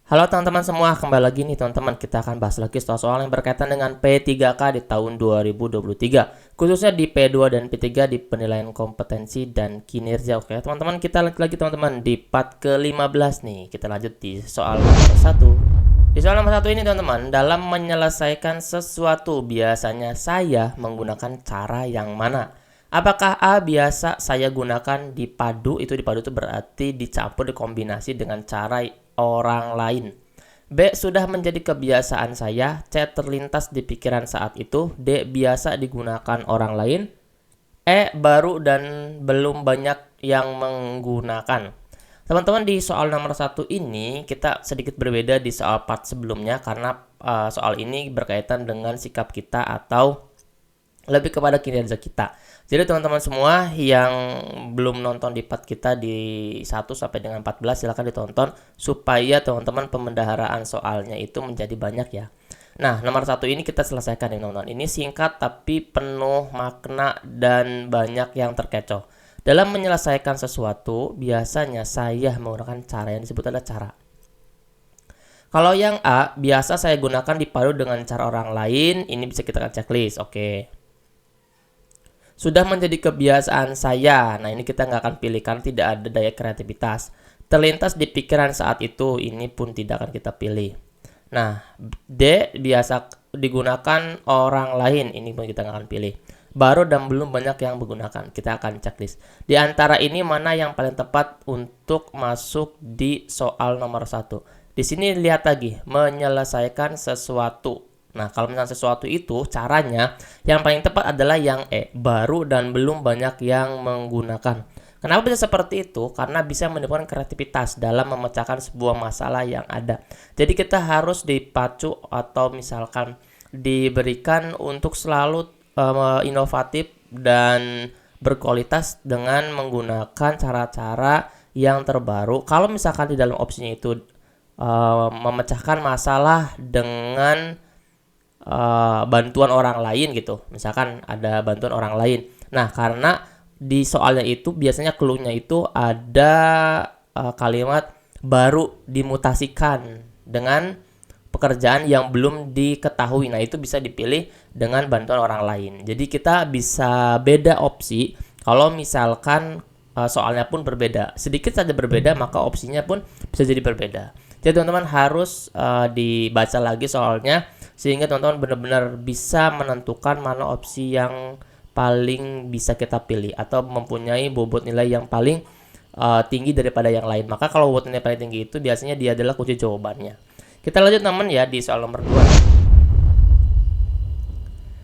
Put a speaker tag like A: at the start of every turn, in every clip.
A: Halo teman-teman semua, kembali lagi nih teman-teman. Kita akan bahas lagi soal-soal yang berkaitan dengan P3K di tahun 2023, khususnya di P2 dan P3 di penilaian kompetensi dan kinerja. Oke teman-teman, kita lanjut lagi teman-teman di part ke-15 nih. Kita lanjut di soal nomor 1. Di soal nomor 1 ini teman-teman, dalam menyelesaikan sesuatu biasanya saya menggunakan cara yang mana? Apakah A biasa saya gunakan dipadu, itu dipadu itu berarti dicampur, dikombinasi dengan cara orang lain. B sudah menjadi kebiasaan saya. C terlintas di pikiran saat itu. D biasa digunakan orang lain. E baru dan belum banyak yang menggunakan. Teman-teman, di soal nomor 1 ini kita sedikit berbeda di soal part sebelumnya karena soal ini berkaitan dengan sikap kita atau lebih kepada kinerja kita. Jadi teman-teman semua yang belum nonton di part kita di 1 sampai dengan 14 silahkan ditonton supaya teman-teman pemendaharaan soalnya itu menjadi banyak ya. Nah, nomor 1 ini kita selesaikan ya teman-teman. Ini singkat tapi penuh makna dan banyak yang terkecoh. Dalam menyelesaikan sesuatu, biasanya saya menggunakan cara yang disebut adalah cara. Kalau yang A, biasa saya gunakan dipadu dengan cara orang lain, ini bisa kita checklist. Oke. Sudah menjadi kebiasaan saya. Nah, ini kita nggak akan pilih karena tidak ada daya kreativitas. Terlintas di pikiran saat itu, ini pun tidak akan kita pilih. Nah, D biasa digunakan orang lain, ini pun kita nggak akan pilih. Baru dan belum banyak yang menggunakan, kita akan checklist. Di antara ini mana yang paling tepat untuk masuk di soal nomor 1? Di sini lihat lagi, menyelesaikan sesuatu. Nah, kalau misalnya sesuatu itu caranya yang paling tepat adalah yang E, baru dan belum banyak yang menggunakan. Kenapa bisa seperti itu? Karena bisa menimbulkan kreativitas dalam memecahkan sebuah masalah yang ada. Jadi kita harus dipacu atau misalkan diberikan untuk selalu inovatif dan berkualitas dengan menggunakan cara-cara yang terbaru. Kalau misalkan di dalam opsinya itu memecahkan masalah dengan bantuan orang lain gitu, misalkan ada bantuan orang lain. Nah, karena di soalnya itu biasanya clue-nya itu ada kalimat baru dimutasikan dengan pekerjaan yang belum diketahui. Nah, itu bisa dipilih dengan bantuan orang lain. Jadi kita bisa beda opsi kalau misalkan soalnya pun berbeda. Sedikit saja berbeda, maka opsinya pun bisa jadi berbeda. Jadi teman-teman harus dibaca lagi soalnya sehingga teman-teman benar-benar bisa menentukan mana opsi yang paling bisa kita pilih atau mempunyai bobot nilai yang paling tinggi daripada yang lain. Maka kalau bobot nilai paling tinggi itu biasanya dia adalah kunci jawabannya. Kita lanjut teman ya di soal nomor 2.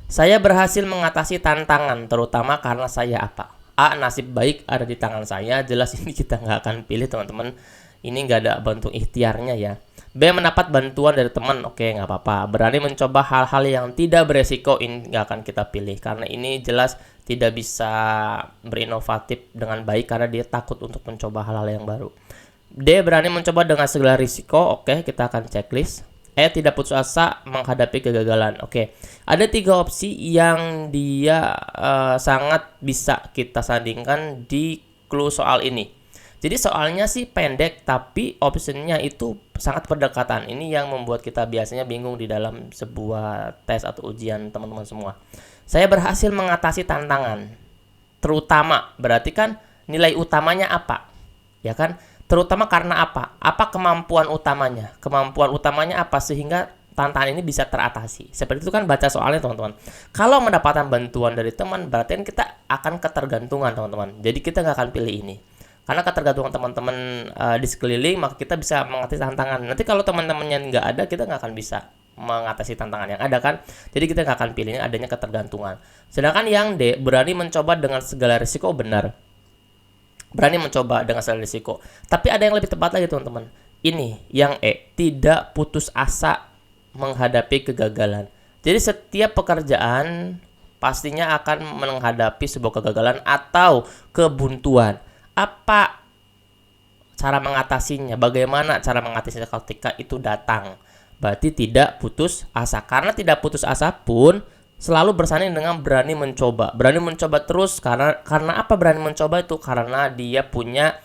A: Saya berhasil mengatasi tantangan terutama karena saya apa? A. Nasib baik ada di tangan saya. Jelas ini kita nggak akan pilih teman-teman. Ini nggak ada bantu ikhtiarnya ya. B. Mendapat bantuan dari teman. Oke, nggak apa-apa. Berani mencoba hal-hal yang tidak beresiko, ini nggak akan kita pilih karena ini jelas tidak bisa berinovatif dengan baik karena dia takut untuk mencoba hal-hal yang baru. D. Berani mencoba dengan segala risiko. Oke, kita akan checklist. E. Tidak putus asa menghadapi kegagalan. Oke, ada 3 opsi yang dia sangat bisa kita sandingkan di clue soal ini. Jadi soalnya sih pendek tapi optionnya itu sangat berdekatan. Ini yang membuat kita biasanya bingung di dalam sebuah tes atau ujian teman-teman semua. Saya berhasil mengatasi tantangan. Terutama berarti kan nilai utamanya apa? Ya kan? Terutama karena apa? Apa kemampuan utamanya? Kemampuan utamanya apa sehingga tantangan ini bisa teratasi? Seperti itu kan baca soalnya teman-teman. Kalau mendapatkan bantuan dari teman berarti kan kita akan ketergantungan teman-teman. Jadi kita nggak akan pilih ini. Karena ketergantungan teman-teman di sekeliling, maka kita bisa mengatasi tantangan. Nanti kalau teman-temannya nggak ada, kita nggak akan bisa mengatasi tantangan yang ada kan. Jadi kita nggak akan pilihnya adanya ketergantungan. Sedangkan yang D, berani mencoba dengan segala risiko, benar. Berani mencoba dengan segala risiko. Tapi ada yang lebih tepat lagi teman-teman. Ini yang E, tidak putus asa menghadapi kegagalan. Jadi setiap pekerjaan pastinya akan menghadapi sebuah kegagalan atau kebuntuan. Apa cara mengatasinya? Bagaimana cara mengatasinya ketika itu datang? Berarti tidak putus asa. Karena tidak putus asa pun selalu bersanding dengan berani mencoba. Berani mencoba terus karena apa berani mencoba itu? Karena dia punya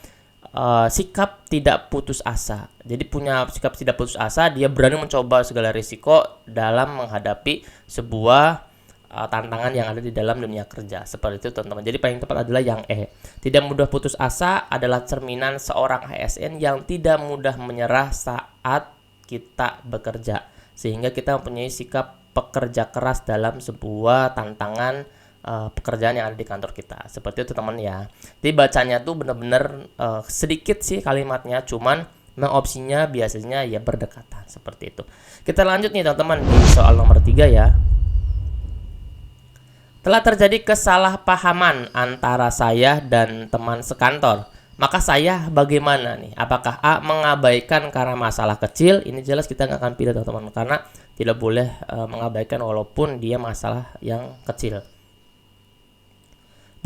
A: sikap tidak putus asa. Jadi punya sikap tidak putus asa, dia berani mencoba segala risiko dalam menghadapi sebuah tantangan yang ada di dalam dunia kerja. Seperti itu teman-teman. Jadi paling tepat adalah yang E. Tidak mudah putus asa adalah cerminan seorang ASN yang tidak mudah menyerah saat kita bekerja. Sehingga kita mempunyai sikap pekerja keras dalam sebuah tantangan pekerjaan yang ada di kantor kita. Seperti itu teman ya. Jadi bacanya tuh benar-benar sedikit sih kalimatnya, cuman memang opsinya biasanya ya berdekatan seperti itu. Kita lanjut nih teman-teman di soal nomor 3 ya. Telah terjadi kesalahpahaman antara saya dan teman sekantor. Maka saya bagaimana nih? Apakah A mengabaikan karena masalah kecil? Ini jelas kita nggak akan pilih teman-teman, karena tidak boleh mengabaikan walaupun dia masalah yang kecil.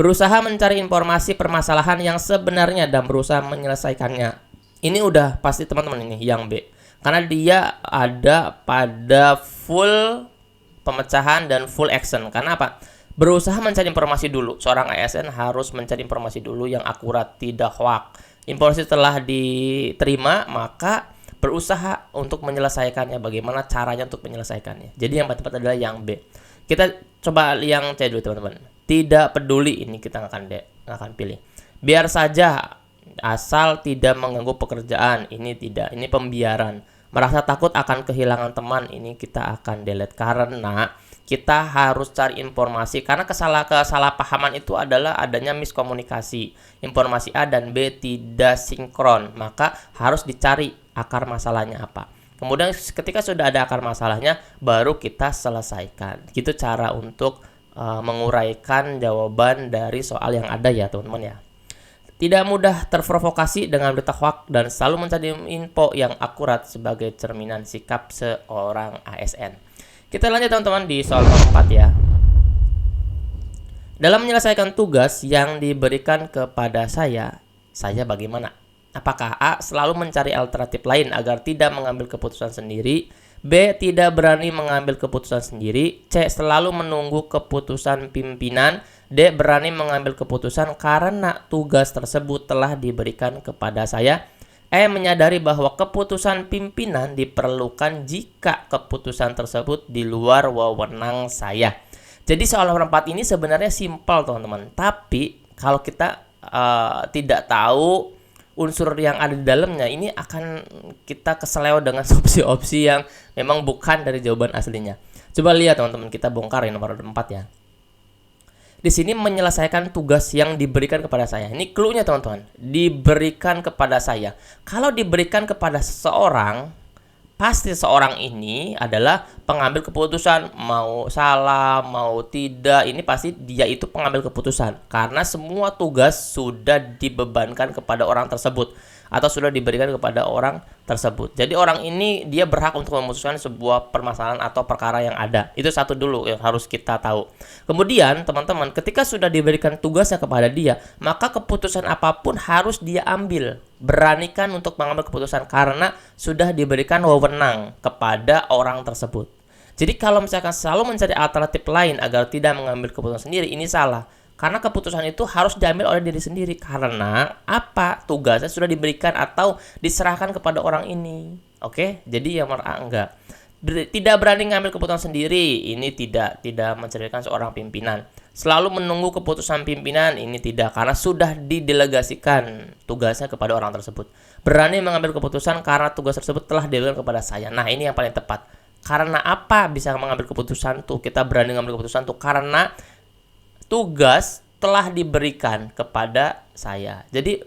A: Berusaha mencari informasi permasalahan yang sebenarnya dan berusaha menyelesaikannya. Ini udah pasti teman-teman ini yang B. Karena dia ada pada full pemecahan dan full action. Karena apa? Berusaha mencari informasi dulu. Seorang ASN harus mencari informasi dulu yang akurat, tidak hoax. Informasi telah diterima, maka berusaha untuk menyelesaikannya. Bagaimana caranya untuk menyelesaikannya. Jadi yang tepat adalah yang B. Kita coba yang C dulu teman-teman. Tidak peduli, ini kita nggak akan pilih. Biar saja, asal tidak mengganggu pekerjaan, ini tidak, ini pembiaran. Merasa takut akan kehilangan teman, ini kita akan delete. Karena kita harus cari informasi, karena kesalahpahaman itu adalah adanya miskomunikasi. Informasi A dan B tidak sinkron, maka harus dicari akar masalahnya apa. Kemudian ketika sudah ada akar masalahnya, baru kita selesaikan. Gitu cara untuk menguraikan jawaban dari soal yang ada ya teman-teman ya. Tidak mudah terprovokasi dengan berita hoax dan selalu mencari info yang akurat sebagai cerminan sikap seorang ASN. Kita lanjut teman-teman di soal nomor 4 ya. Dalam menyelesaikan tugas yang diberikan kepada saya bagaimana? Apakah A selalu mencari alternatif lain agar tidak mengambil keputusan sendiri? B. Tidak berani mengambil keputusan sendiri. C. Selalu menunggu keputusan pimpinan. D. Berani mengambil keputusan karena tugas tersebut telah diberikan kepada saya. E. Menyadari bahwa keputusan pimpinan diperlukan jika keputusan tersebut di luar wewenang saya. Jadi soal nomor 4 ini sebenarnya simpel teman-teman. Tapi kalau kita tidak tahu unsur yang ada di dalamnya, ini akan kita keseleo dengan opsi-opsi yang memang bukan dari jawaban aslinya. Coba lihat teman-teman, kita bongkar yang nomor 4 ya. Di sini menyelesaikan tugas yang diberikan kepada saya. Ini clue-nya teman-teman. Diberikan kepada saya. Kalau diberikan kepada seseorang, pasti seorang ini adalah pengambil keputusan, mau salah, mau tidak, ini pasti dia itu pengambil keputusan. Karena semua tugas sudah dibebankan kepada orang tersebut atau sudah diberikan kepada orang tersebut. Jadi orang ini dia berhak untuk memutuskan sebuah permasalahan atau perkara yang ada. Itu satu dulu yang harus kita tahu. Kemudian teman-teman, ketika sudah diberikan tugasnya kepada dia, maka keputusan apapun harus dia ambil. Beranikan untuk mengambil keputusan karena sudah diberikan wewenang kepada orang tersebut. Jadi kalau misalkan selalu mencari alternatif lain agar tidak mengambil keputusan sendiri, ini salah. Karena keputusan itu harus diambil oleh diri sendiri. Karena apa? Tugasnya sudah diberikan atau diserahkan kepada orang ini. Oke? Jadi yang nomor A enggak. Tidak berani mengambil keputusan sendiri, ini tidak menceritakan seorang pimpinan. Selalu menunggu keputusan pimpinan, ini tidak, karena sudah didelegasikan tugasnya kepada orang tersebut. Berani mengambil keputusan karena tugas tersebut telah diberikan kepada saya. Nah, ini yang paling tepat. Karena apa bisa mengambil keputusan tuh? Kita berani mengambil keputusan tuh karena tugas telah diberikan kepada saya. Jadi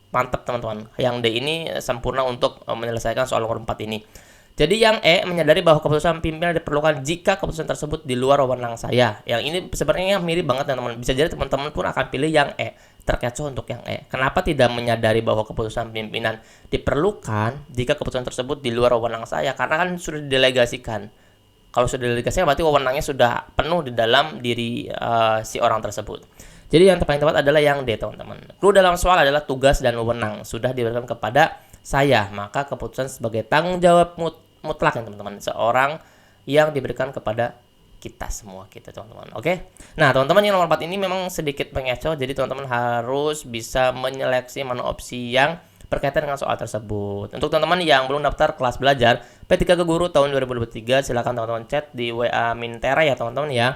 A: mantap teman-teman. Yang D ini sempurna untuk menyelesaikan soal nomor 4 ini. Jadi yang E menyadari bahwa keputusan pimpinan diperlukan jika keputusan tersebut di luar wewenang saya. Yang ini sebenarnya mirip banget teman-teman. Bisa jadi teman-teman pun akan pilih yang E. Terkecoh untuk yang E. Kenapa tidak menyadari bahwa keputusan pimpinan diperlukan jika keputusan tersebut di luar wewenang saya? Karena kan sudah didelegasikan. Kalau sudah didelegasikan berarti wewenangnya sudah penuh di dalam diri si orang tersebut. Jadi yang paling tepat adalah yang D teman-teman. Clue dalam soal adalah tugas dan wewenang sudah diberikan kepada saya, maka keputusan sebagai tanggung jawab mutlak ya teman-teman, seorang yang diberikan kepada kita semua kita teman-teman. Oke. Nah, teman-teman yang nomor 4 ini memang sedikit mengecoh, jadi teman-teman harus bisa menyeleksi mana opsi yang berkaitan dengan soal tersebut. Untuk teman-teman yang belum daftar kelas belajar P3K Guru tahun 2023, silakan teman-teman chat di WA Mintera ya teman-teman ya.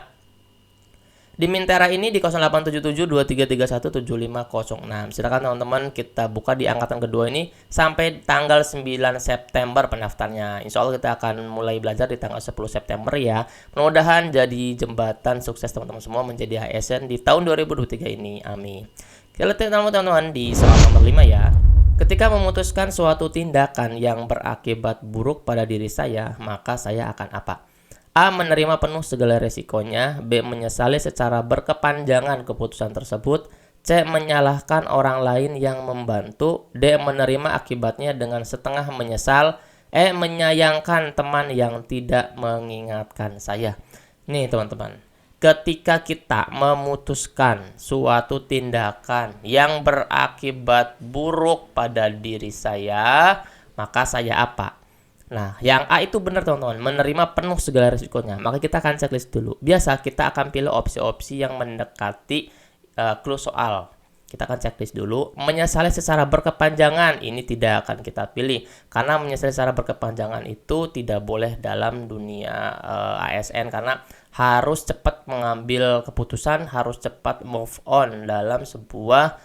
A: Di Mintera ini di 087723317506. Silakan teman-teman kita buka di angkatan kedua ini sampai tanggal 9 September pendaftarnya. Insya Allah kita akan mulai belajar di tanggal 10 September ya. Mudah-mudahan jadi jembatan sukses teman-teman semua menjadi ASN di tahun 2023 ini. Amin. Kita lihat teman-teman di soal nomor 5 ya. Ketika memutuskan suatu tindakan yang berakibat buruk pada diri saya, maka saya akan apa? A. Menerima penuh segala resikonya. B. Menyesali secara berkepanjangan keputusan tersebut. C. Menyalahkan orang lain yang membantu. D. Menerima akibatnya dengan setengah menyesal. E. Menyayangkan teman yang tidak mengingatkan saya. Nih teman-teman, ketika kita memutuskan suatu tindakan yang berakibat buruk pada diri saya, maka saya apa? Nah, yang A itu benar teman-teman, menerima penuh segala risikonya. Maka kita akan checklist dulu. Biasa kita akan pilih opsi-opsi yang mendekati clue soal. Kita akan checklist dulu. Menyesali secara berkepanjangan, ini tidak akan kita pilih. Karena menyesali secara berkepanjangan itu tidak boleh dalam dunia ASN. Karena harus cepat mengambil keputusan, harus cepat move on dalam sebuah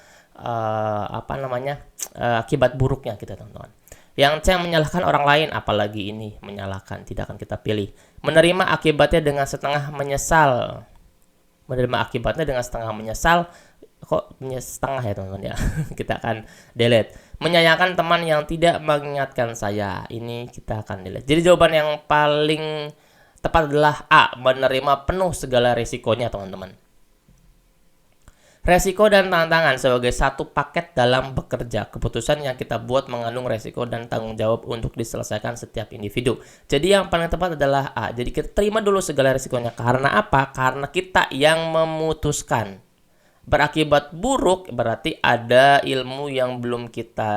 A: akibat buruknya kita teman-teman. Yang C, menyalahkan orang lain, apalagi ini menyalahkan, tidak akan kita pilih. Menerima akibatnya dengan setengah menyesal. Menerima akibatnya dengan setengah menyesal. Kok setengah ya teman-teman ya? Kita akan delete. Menyayangkan teman yang tidak mengingatkan saya. Ini kita akan delete. Jadi jawaban yang paling tepat adalah A, menerima penuh segala risikonya teman-teman. Resiko dan tantangan sebagai satu paket dalam bekerja. Keputusan yang kita buat mengandung resiko dan tanggung jawab untuk diselesaikan setiap individu. Jadi yang paling tepat adalah A. Jadi kita terima dulu segala resikonya. Karena apa? Karena kita yang memutuskan. Berakibat buruk berarti ada ilmu yang belum kita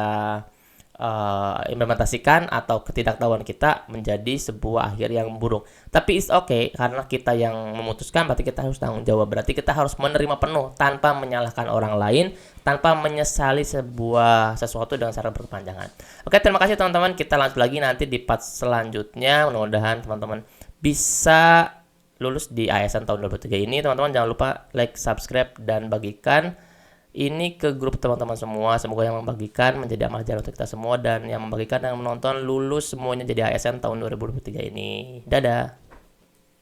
A: implementasikan atau ketidaktahuan kita menjadi sebuah akhir yang buruk. Tapi it's okay karena kita yang memutuskan, berarti kita harus tanggung jawab. Berarti kita harus menerima penuh tanpa menyalahkan orang lain, tanpa menyesali sesuatu dengan secara berkepanjangan. Oke, terima kasih teman-teman. Kita lanjut lagi nanti di part selanjutnya. Mudah-mudahan teman-teman bisa lulus di ASN tahun 2023 ini. Teman-teman jangan lupa like, subscribe, dan bagikan ini ke grup teman-teman semua. Semoga yang membagikan menjadi amal jariah untuk kita semua, dan yang membagikan dan menonton lulus semuanya jadi ASN tahun 2023 ini. Dadah.